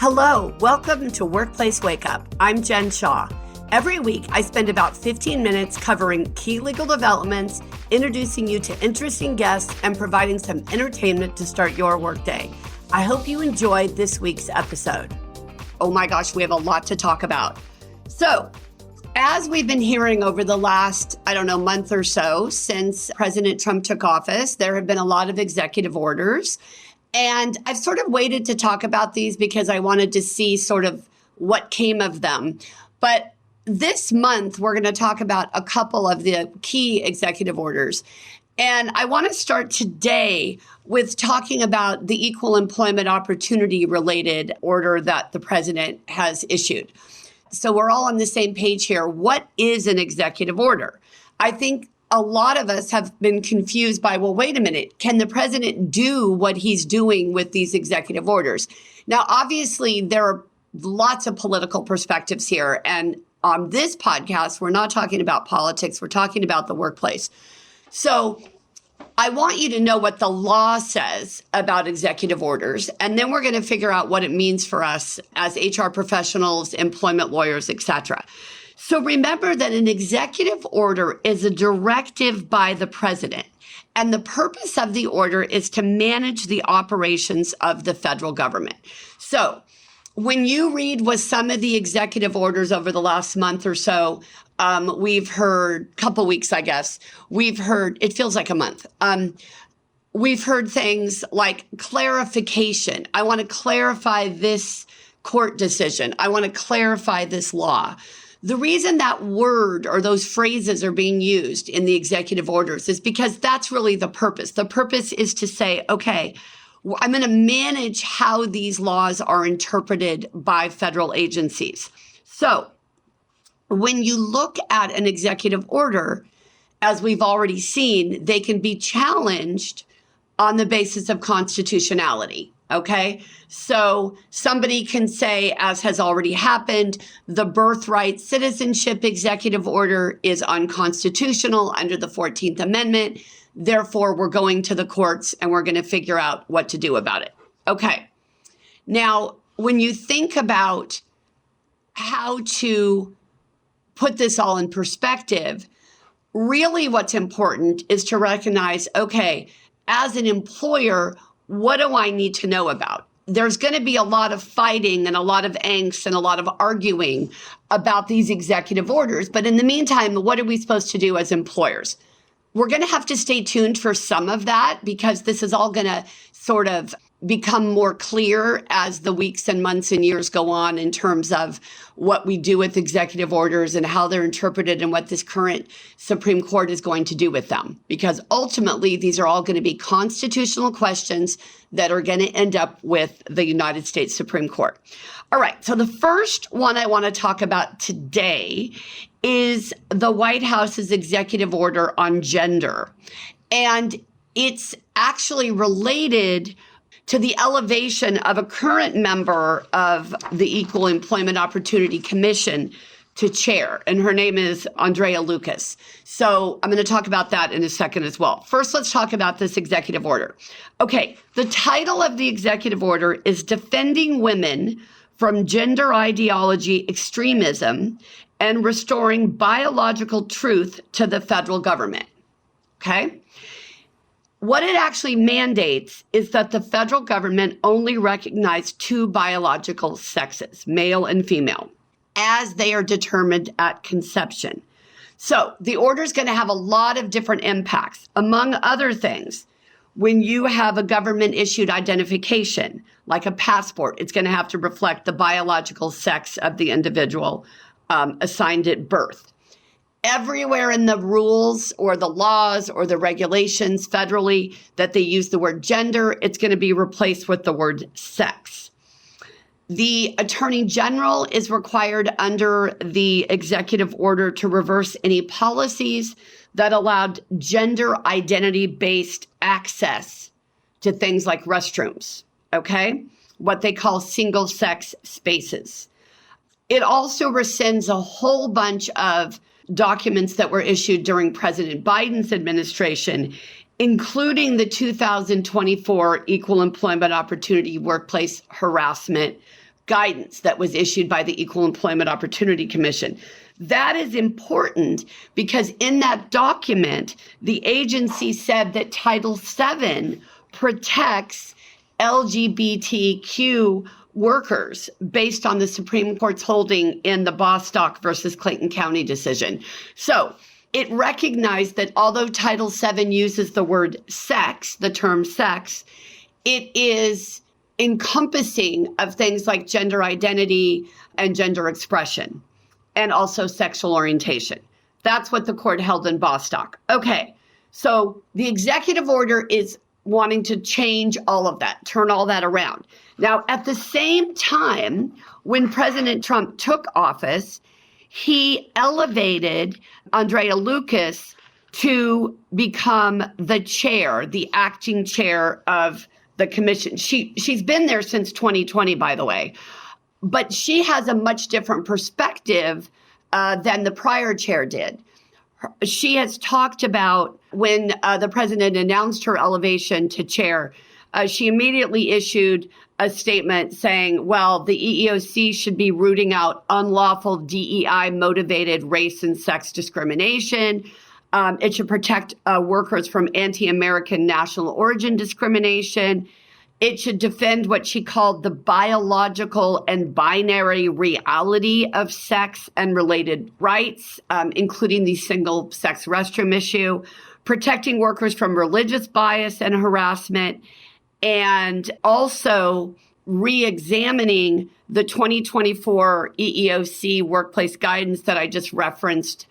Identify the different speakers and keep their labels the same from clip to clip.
Speaker 1: Hello, welcome to Workplace Wake Up. I'm Jen Shaw. Every week, I spend about 15 minutes covering key legal developments, introducing you to interesting guests, and providing some entertainment to start your workday. I hope you enjoyed this week's episode. Oh my gosh, we have a lot to talk about. So, as we've been hearing over the last, month or so since President Trump took office, there have been a lot of executive orders. And I've sort of waited to talk about these because I wanted to see sort of what came of them. But this month, we're going to talk about a couple of the key executive orders. And I want to start today with talking about the equal employment opportunity related order that the president has issued. So we're all on the same page here. What is an executive order? I think a lot of us have been confused by, well, wait a minute, can the president do what he's doing with these executive orders? Now, obviously, there are lots of political perspectives here. And on this podcast, we're not talking about politics. We're talking about the workplace. So I want you to know what the law says about executive orders. And then we're going to figure out what it means for us as HR professionals, employment lawyers, et cetera. So remember that an executive order is a directive by the president. And the purpose of the order is to manage the operations of the federal government. So when you read with some of the executive orders over the last month or so, we've heard, couple weeks, I guess, we've heard, it feels like a month. We've heard things like clarification. I want to clarify this court decision. I want to clarify this law. The reason that word or those phrases are being used in the executive orders is because that's really the purpose. The purpose is to say, okay, I'm going to manage how these laws are interpreted by federal agencies. So when you look at an executive order, as we've already seen, they can be challenged on the basis of constitutionality. Okay, so somebody can say, as has already happened, the birthright citizenship executive order is unconstitutional under the 14th Amendment. Therefore, we're going to the courts and we're going to figure out what to do about it. Okay, now, when you think about how to put this all in perspective, really what's important is to recognize, okay, as an employer, what do I need to know about? There's going to be a lot of fighting and a lot of angst and a lot of arguing about these executive orders. But in the meantime, what are we supposed to do as employers? We're going to have to stay tuned for some of that because this is all going to sort of become more clear as the weeks and months and years go on in terms of what we do with executive orders and how they're interpreted and what this current Supreme Court is going to do with them. Because ultimately, these are all going to be constitutional questions that are going to end up with the United States Supreme Court. All right, so the first one I want to talk about today is the White House's executive order on gender. And it's actually related to the elevation of a current member of the Equal Employment Opportunity Commission to chair, and her name is Andrea Lucas. So I'm going to talk about that in a second as well. First, let's talk about this executive order. Okay, the title of the executive order is Defending Women from Gender Ideology Extremism and Restoring Biological Truth to the Federal Government. Okay? What it actually mandates is that the federal government only recognize two biological sexes, male and female, as they are determined at conception. So the order is going to have a lot of different impacts. Among other things, when you have a government-issued identification, like a passport, it's going to have to reflect the biological sex of the individual assigned at birth. Everywhere in the rules or the laws or the regulations federally that they use the word gender, it's going to be replaced with the word sex. The Attorney General is required under the executive order to reverse any policies that allowed gender identity-based access to things like restrooms, okay? What they call single-sex spaces. It also rescinds a whole bunch of documents that were issued during President Biden's administration, including the 2024 Equal Employment Opportunity Workplace Harassment guidance that was issued by the Equal Employment Opportunity Commission. That is important because in that document, the agency said that Title VII protects LGBTQ workers based on the Supreme Court's holding in the Bostock versus Clayton County decision. So it recognized that although Title VII uses the word sex, the term sex, it is encompassing of things like gender identity and gender expression, and also sexual orientation. That's what the court held in Bostock. Okay, so the executive order is wanting to change all of that, turn all that around. Now, at the same time, when President Trump took office, he elevated Andrea Lucas to become the chair, the acting chair of the commission. She's been there since 2020, by the way, but she has a much different perspective than the prior chair did. She has talked about when the president announced her elevation to chair, she immediately issued a statement saying, well, the EEOC should be rooting out unlawful DEI-motivated race and sex discrimination. It should protect workers from anti-American national origin discrimination. It should defend what she called the biological and binary reality of sex and related rights, including the single-sex restroom issue, protecting workers from religious bias and harassment, and also re-examining the 2024 EEOC workplace guidance that I just referenced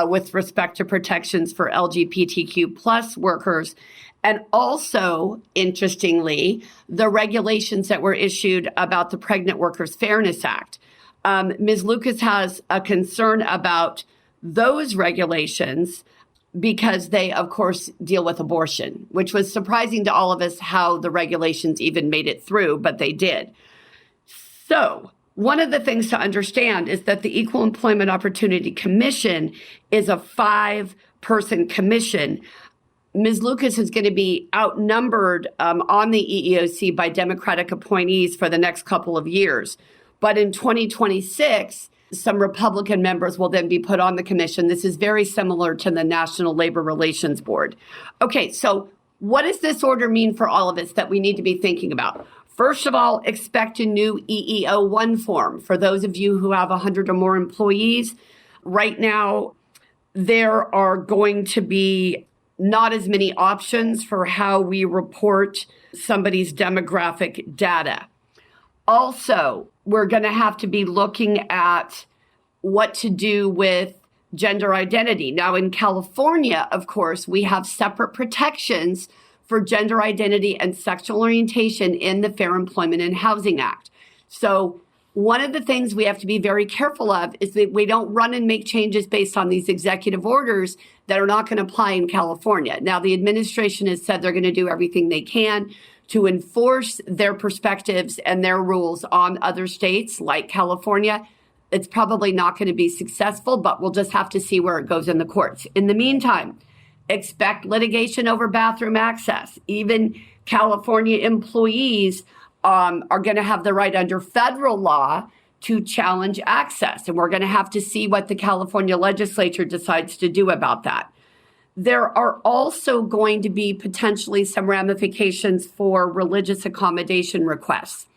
Speaker 1: with respect to protections for LGBTQ plus workers. And also, interestingly, the regulations that were issued about the Pregnant Workers Fairness Act. Ms. Lucas has a concern about those regulations because they, of course, deal with abortion, which was surprising to all of us how the regulations even made it through, but they did. So one of the things to understand is that the Equal Employment Opportunity Commission is a 5-person commission. Ms. Lucas is going to be outnumbered on the EEOC by Democratic appointees for the next couple of years. But in 2026, some Republican members will then be put on the commission. This is very similar to the National Labor Relations Board. Okay, so what does this order mean for all of us that we need to be thinking about? First of all, expect a new EEO-1 form. For those of you who have 100 or more employees, right now there are going to be not as many options for how we report somebody's demographic data. Also, we're going to have to be looking at what to do with gender identity. Now, in California, of course, we have separate protections for gender identity and sexual orientation in the Fair Employment and Housing Act. So one of the things we have to be very careful of is that we don't run and make changes based on these executive orders that are not going to apply in California. Now, the administration has said they're going to do everything they can to enforce their perspectives and their rules on other states like California. It's probably not going to be successful, but we'll just have to see where it goes in the courts. In the meantime, expect litigation over bathroom access. Even California employees are going to have the right under federal law to challenge access. And we're going to have to see what the California legislature decides to do about that. There are also going to be potentially some ramifications for religious accommodation requests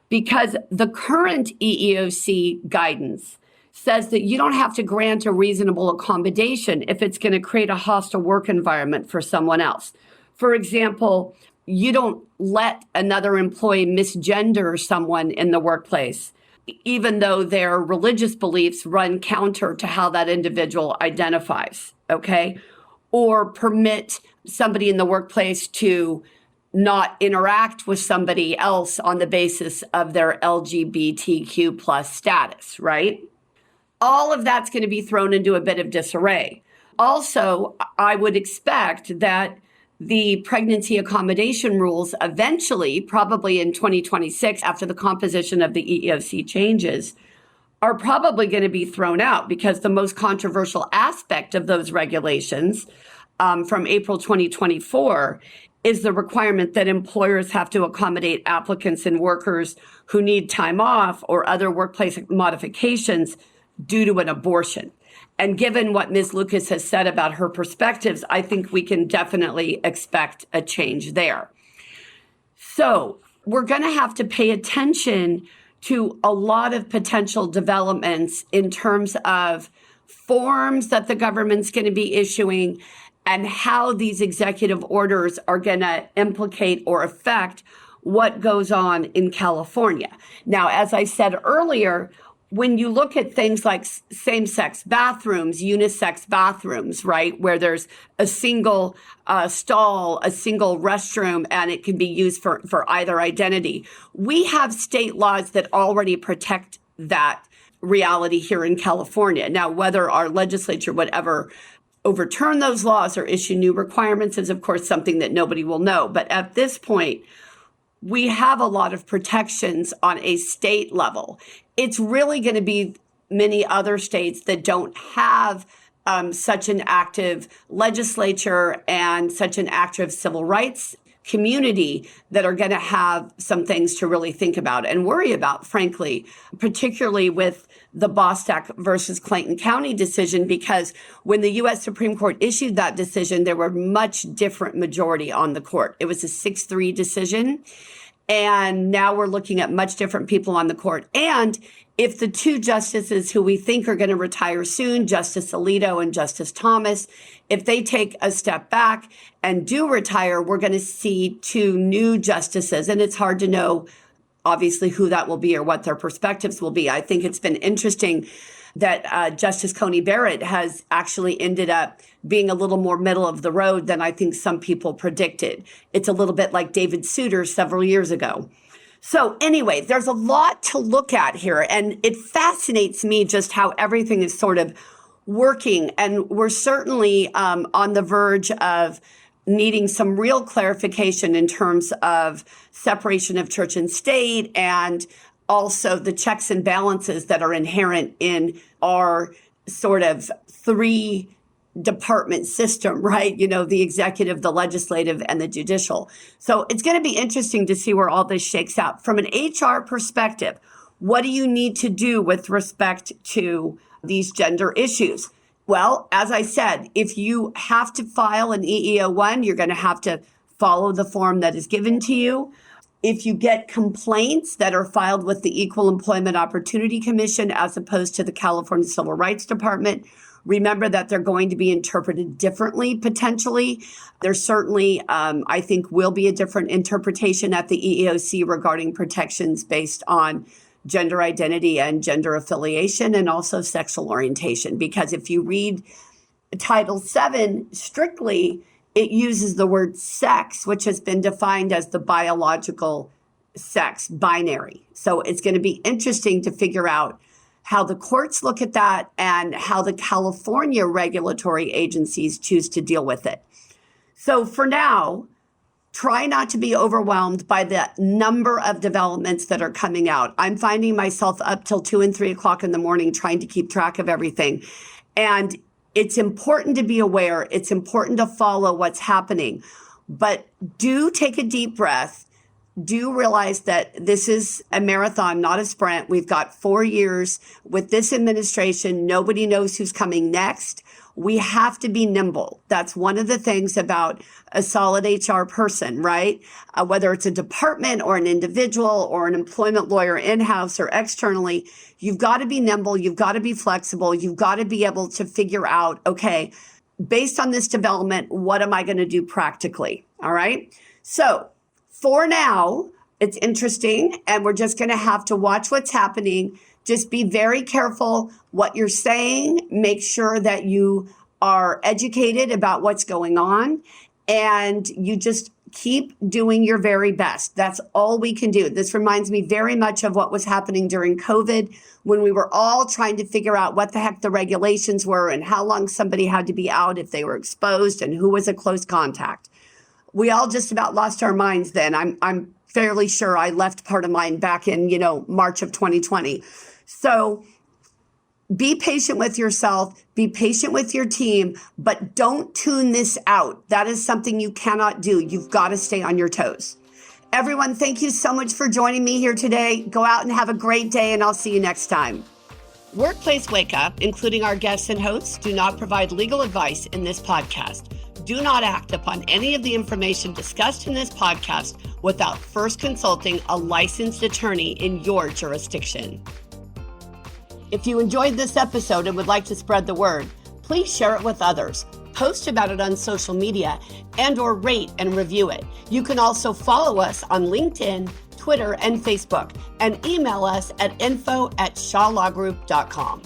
Speaker 1: because the current EEOC guidance says that you don't have to grant a reasonable accommodation if it's going to create a hostile work environment for someone else. For example, you don't let another employee misgender someone in the workplace, even though their religious beliefs run counter to how that individual identifies, okay? Or permit somebody in the workplace to not interact with somebody else on the basis of their LGBTQ plus status, right? All of that's going to be thrown into a bit of disarray. Also, I would expect that the pregnancy accommodation rules eventually, probably in 2026, after the composition of the EEOC changes, are probably going to be thrown out because the most controversial aspect of those regulations from April 2024 is the requirement that employers have to accommodate applicants and workers who need time off or other workplace modifications due to an abortion. And given what Ms. Lucas has said about her perspectives, I think we can definitely expect a change there. So we're going to have to pay attention to a lot of potential developments in terms of forms that the government's going to be issuing and how these executive orders are going to implicate or affect what goes on in California. Now, as I said earlier, when you look at things like same-sex bathrooms, unisex bathrooms, right, where there's a single stall, a single restroom, and it can be used for either identity, we have state laws that already protect that reality here in California. Now, whether our legislature would ever overturn those laws or issue new requirements is, of course, something that nobody will know. But at this point, we have a lot of protections on a state level. It's really going to be many other states that don't have such an active legislature and such an active civil rights community that are going to have some things to really think about and worry about, frankly, particularly with the Bostock versus Clayton County decision, because when the U.S. Supreme Court issued that decision, there were much different majority on the court. It was a 6-3 decision. And now we're looking at much different people on the court. And if the two justices who we think are going to retire soon, Justice Alito and Justice Thomas, if they take a step back and do retire, we're going to see two new justices. And it's hard to know, obviously, who that will be or what their perspectives will be. I think it's been interesting that Justice Coney Barrett has actually ended up being a little more middle of the road than I think some people predicted. It's a little bit like David Souter several years ago. So anyway, there's a lot to look at here, and it fascinates me just how everything is sort of working. And we're certainly on the verge of needing some real clarification in terms of separation of church and state, and also the checks and balances that are inherent in our sort of 3-department system, right? You know, the executive, the legislative, and the judicial. So it's going to be interesting to see where all this shakes out. From an HR perspective, what do you need to do with respect to these gender issues? Well, as I said, if you have to file an EEO-1, you're going to have to follow the form that is given to you. If you get complaints that are filed with the Equal Employment Opportunity Commission as opposed to the California Civil Rights Department, remember that they're going to be interpreted differently, potentially. There certainly, I think, will be a different interpretation at the EEOC regarding protections based on gender identity and gender affiliation and also sexual orientation. Because if you read Title VII strictly, it uses the word sex, which has been defined as the biological sex, binary. So it's going to be interesting to figure out how the courts look at that and how the California regulatory agencies choose to deal with it. So for now, try not to be overwhelmed by the number of developments that are coming out. I'm finding myself up till 2 and 3 o'clock in the morning trying to keep track of everything. And it's important to be aware. It's important to follow what's happening. But do take a deep breath. Do realize that this is a marathon, not a sprint. We've got 4 years with this administration. Nobody knows who's coming next. We have to be nimble. That's one of the things about a solid HR person, right? Whether it's a department or an individual or an employment lawyer in-house or externally, you've got to be nimble. You've got to be flexible. You've got to be able to figure out, okay, based on this development, what am I going to do practically? All right. So for now, it's interesting, and we're just going to have to watch what's happening. Just be very careful what you're saying. Make sure that you are educated about what's going on, and you just keep doing your very best. That's all we can do. This reminds me very much of what was happening during COVID, when we were all trying to figure out what the heck the regulations were and how long somebody had to be out if they were exposed and who was a close contact. We all just about lost our minds then. I'm fairly sure I left part of mine back in, March of 2020. So Be patient with yourself, be patient with your team, but don't tune this out. That is something you cannot do. You've got to stay on your toes. Everyone, thank you so much for joining me here today. Go out and have a great day, and I'll see you next time. Workplace Wake Up, including our guests and hosts, do not provide legal advice in this podcast. Do not act upon any of the information discussed in this podcast without first consulting a licensed attorney in your jurisdiction. If you enjoyed this episode and would like to spread the word, please share it with others. Post about it on social media and/or rate and review it. You can also follow us on LinkedIn, Twitter, and Facebook, and email us at info@shawlawgroup.com.